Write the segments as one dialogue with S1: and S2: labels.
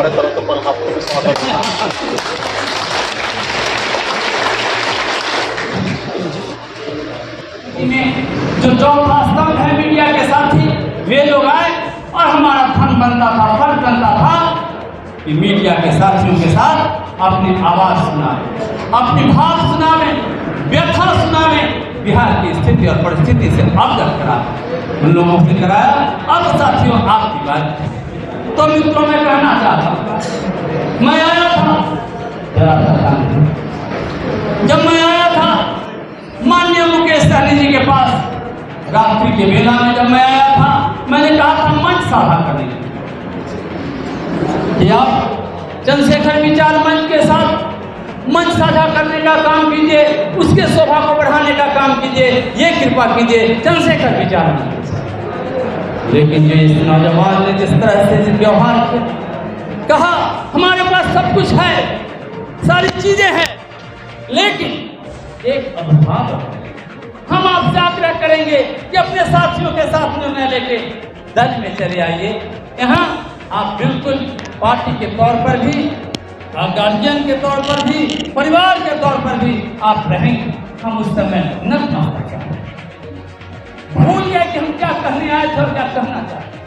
S1: हमारे तरफ से पर आपको भी स्वागत
S2: जो चौथा स्तंभ है मीडिया के साथी वे लोग आए और हमारा फन बनता था, फर्ज बनता था कि मीडिया के साथियों के साथ अपनी आवाज सुनावे, अपनी भाव सुनावे, व्यथा सुनावे, बिहार की स्थिति और परिस्थिति से अवगत करावे। उन लोगों से कराया। अब साथियों आपकी बात। तो मित्रों मैं कहना चाहता हूँ, मैं आया था जब मैं आया था माननीय मुकेश सहनी जी के पास रात्रि के बेला में, जब मैं आया था मैंने कहा था मंच साझा करने कि आप चंद्रशेखर विचार मंच के साथ मंच साझा करने का काम कीजिए, उसके शोभा को बढ़ाने का काम कीजिए, ये कृपा कीजिए चंद्रशेखर विचार मंच। लेकिन जो इस नौजवान ने जिस तरह से व्यवहार किया, कहा हमारे पास सब कुछ है, सारी चीजें हैं, लेकिन एक अभिभावक हम आपसे आग्रह करेंगे कि अपने साथियों के साथ निर्णय लेके दल में चले आइए। यहाँ आप बिल्कुल पार्टी के तौर पर भी, गार्जियन के तौर पर भी, परिवार के तौर पर भी आप रहेंगे। हम उस समय नतमस्तक हैं, भूल गए कि हम क्या कहने आए थे और क्या कहना चाहते,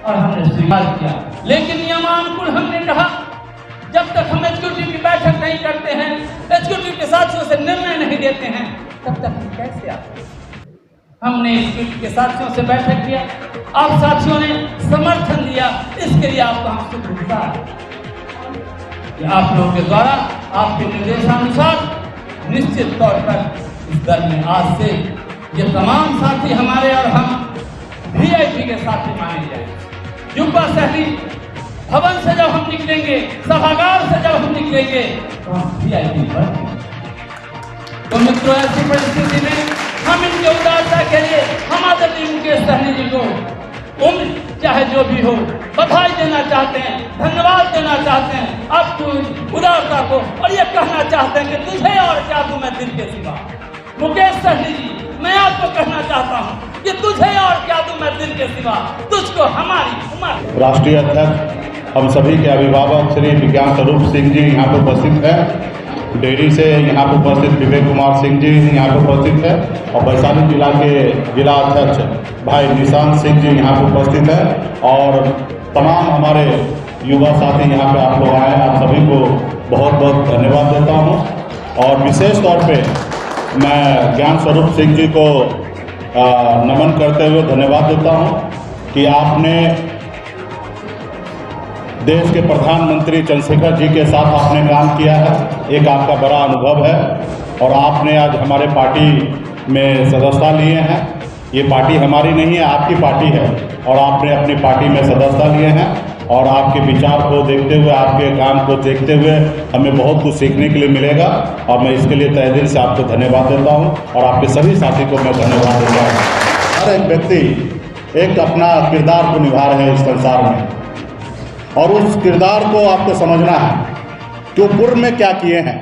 S2: और हमने स्वीकार किया। लेकिन नियमानुकूल हमने कहा जब तक हम एग्जीक्यूटिव की बैठक नहीं करते हैं, एग्जीक्यूटिव के साथियों से निर्णय नहीं देते हैं, तब तक हम कैसे आते हैं। हमने एग्जीक्यूटिव के साथियों से बैठक किया, आप साथियों ने समर्थन दिया, इसके लिए आपका हम शुक्रगुजार हैं। आप लोगों के द्वारा आपके निर्देशानुसार निश्चित तौर पर इस दल में आज से ये तमाम साथी हमारे और हम VIP के साथी माने जाएंगे। युवा सहनी भवन से जब हम निकलेंगे, सभागार से जब हम निकलेंगे, तो हम VIP बनेंगे। तो मित्रों ऐसी परिस्थिति में हम इनके उदारता के लिए हम आदरणीय मुकेश सहनी जी को उम्र चाहे जो भी हो बधाई देना चाहते हैं, धन्यवाद देना चाहते हैं आपको उदारता को, और ये कहना चाहते हैं कि तुझे और क्या दूं मैं दिल के सिवा। मुकेश सहनी जी, मैं आपको कहना चाहता हूँ कि तुझे और क्या दूं मैं दिल के सिवा, तुझको हमारी उम्र।
S1: राष्ट्रीय अध्यक्ष हम सभी के अभिभावक श्री विज्ञान स्वरूप सिंह जी यहाँ पर उपस्थित हैं। डेयरी से यहाँ पर उपस्थित विवेक कुमार सिंह जी यहाँ पर उपस्थित है, और वैशाली जिला के जिला अध्यक्ष भाई निशांत सिंह जी यहाँ पर उपस्थित है, और तमाम हमारे युवा साथी यहाँ पे आप लोग आए हैं। आप सभी को बहुत बहुत धन्यवाद देता हूँ। और विशेष तौर पे मैं ज्ञान स्वरूप सिंह जी को नमन करते हुए धन्यवाद देता हूँ कि आपने देश के प्रधानमंत्री चंद्रशेखर जी के साथ आपने काम किया है, एक आपका बड़ा अनुभव है, और आपने आज हमारे पार्टी में सदस्यता लिए हैं। ये पार्टी हमारी नहीं है, आपकी पार्टी है, और आपने अपनी पार्टी में सदस्यता लिए हैं, और आपके विचार को देखते हुए, आपके काम को देखते हुए हमें बहुत कुछ सीखने के लिए मिलेगा, और मैं इसके लिए तहे दिल से आपको धन्यवाद देता हूँ, और आपके सभी साथी को मैं धन्यवाद देता हूँ। हर एक व्यक्ति एक अपना किरदार को निभा रहे हैं इस संसार में, और उस किरदार को आपको समझना है कि वो पूर्व में क्या किए हैं,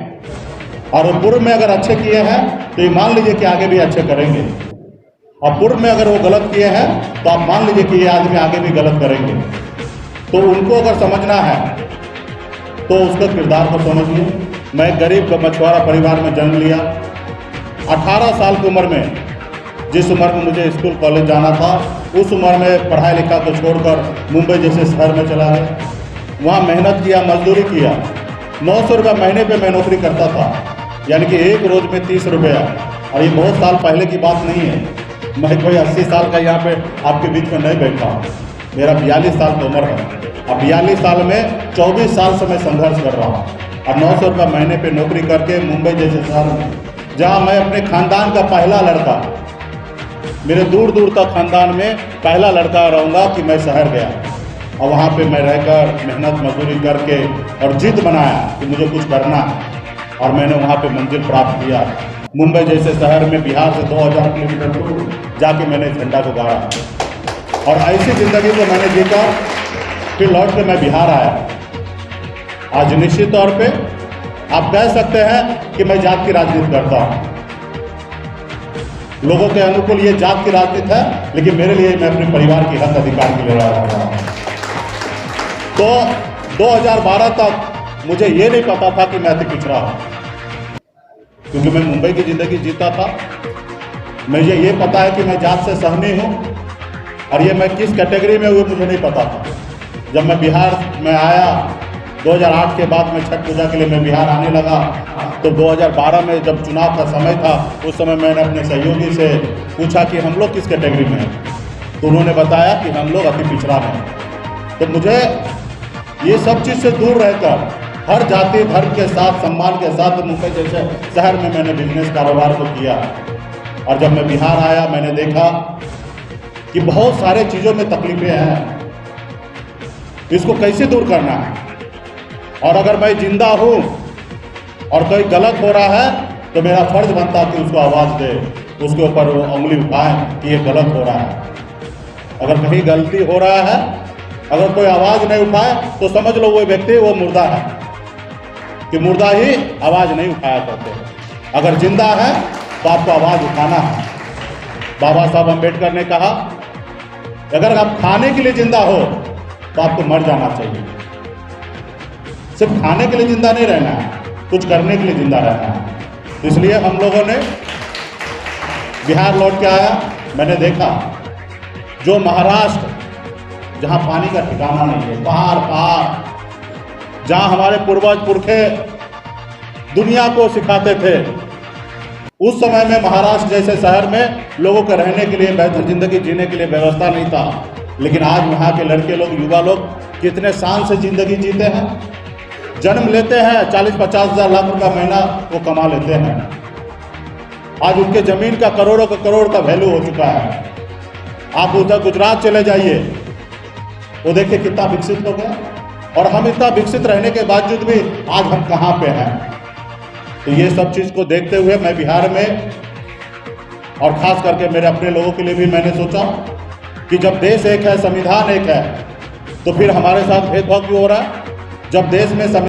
S1: और वो पूर्व में अगर अच्छे किए हैं तो ये मान लीजिए कि आगे भी अच्छे करेंगे, और पूर्व में अगर वो गलत किए हैं तो आप मान लीजिए कि ये आदमी आगे भी गलत करेंगे। तो उनको अगर समझना है तो उसका किरदार को समझिए। मैं गरीब मछुआरा परिवार में जन्म लिया। 18 साल की उम्र में, जिस उम्र में मुझे स्कूल कॉलेज जाना था, उस उम्र में पढ़ाई लिखा को छोड़कर मुंबई जैसे शहर में चला गया। वहाँ मेहनत किया, मजदूरी किया। 900 रुपये महीने पे मैं नौकरी करता था, यानी कि एक रोज़ में 30 रुपया। और ये बहुत साल पहले की बात नहीं है, मैं कोई 80 साल का यहाँ पे आपके बीच में नहीं बैठा हूँ। मेरा 42 साल की उम्र है, अब 42 साल में 24 साल से मैं संघर्ष कर रहा हूँ, और 900 रुपये महीने पे नौकरी करके मुंबई जैसे शहर में, जहाँ मैं अपने खानदान का पहला लड़का, मेरे दूर दूर तक खानदान में पहला लड़का रहूँगा कि मैं शहर गया, और वहाँ पे मैं रहकर मेहनत मजदूरी करके और जिद बनाया कि मुझे कुछ करना है, और मैंने वहाँ पे मंजिल प्राप्त किया। मुंबई जैसे शहर में बिहार से 2000 किलोमीटर दूर जाके मैंने झंडा को गाड़ा, और ऐसी ज़िंदगी को मैंने जीता। फिर लौट के मैं बिहार आया। आज निश्चित तौर पे आप कह सकते हैं कि मैं जात की राजनीति करता हूँ। लोगों के अनुकूल ये जात की राजनीति है, लेकिन मेरे लिए मैं अपने परिवार के हक अधिकार के लिए लड़ रहा हूँ। तो 2012 तक मुझे ये नहीं पता था कि मैं अति पिछड़ा हूँ, क्योंकि मैं मुंबई की ज़िंदगी जीता था। मुझे ये पता है कि मैं जात से सहनी हूँ, और ये मैं किस कैटेगरी में हूँ मुझे नहीं पता था। जब मैं बिहार में आया 2008 के बाद में छठ पूजा के लिए मैं बिहार आने लगा, तो 2012 में जब चुनाव का समय था, उस समय मैंने अपने सहयोगी से पूछा कि हम लोग किस कैटेगरी में हैं, तो उन्होंने बताया कि हम लोग अति पिछड़ा हैं। तो मुझे ये सब चीज़ से दूर रहकर हर जाति धर्म के साथ सम्मान के साथ मुंबई जैसे शहर में मैंने बिजनेस कारोबार को किया। और जब मैं बिहार आया मैंने देखा कि बहुत सारे चीज़ों में तकलीफें हैं, इसको कैसे दूर करना है। और अगर मैं जिंदा हूँ और कोई गलत हो रहा है तो मेरा फर्ज बनता कि उसको आवाज़ दे, उसके ऊपर वो उंगली उठाए कि ये गलत हो रहा है। अगर कहीं गलती हो रहा है, अगर कोई आवाज़ नहीं उठाए तो समझ लो वो व्यक्ति वो मुर्दा है, कि मुर्दा ही आवाज़ नहीं उठाया करते। अगर जिंदा है तो आपको आवाज़ उठाना है। बाबा साहब अम्बेडकर ने कहा अगर आप खाने के लिए जिंदा हो तो आपको मर जाना चाहिए। सिर्फ खाने के लिए जिंदा नहीं रहना है, कुछ करने के लिए जिंदा रहना है। इसलिए हम लोगों ने बिहार लौट के आया, मैंने देखा जो महाराष्ट्र जहाँ पानी का ठिकाना नहीं है, पहाड़ जहाँ हमारे पूर्वज पुरखे दुनिया को सिखाते थे, उस समय में महाराष्ट्र जैसे शहर में लोगों को रहने के लिए, बेहतर जिंदगी जीने के लिए व्यवस्था नहीं था। लेकिन आज वहाँ के लड़के लोग, युवा लोग कितने शान से जिंदगी जीते हैं, जन्म लेते हैं, 40-50 हज़ार लाख रुपया महीना वो कमा लेते हैं। आज उनके ज़मीन का करोड़ों का करोड़ का वैल्यू हो चुका है। आप उधर गुजरात चले जाइए, वो देखिए कितना विकसित हो गया। और हम इतना विकसित रहने के बावजूद भी आज हम कहाँ पे हैं। तो ये सब चीज़ को देखते हुए मैं बिहार में, और ख़ास करके मेरे अपने लोगों के लिए भी मैंने सोचा कि जब देश एक है, संविधान एक है, तो फिर हमारे साथ भेदभाव क्यों हो रहा है। जब देश में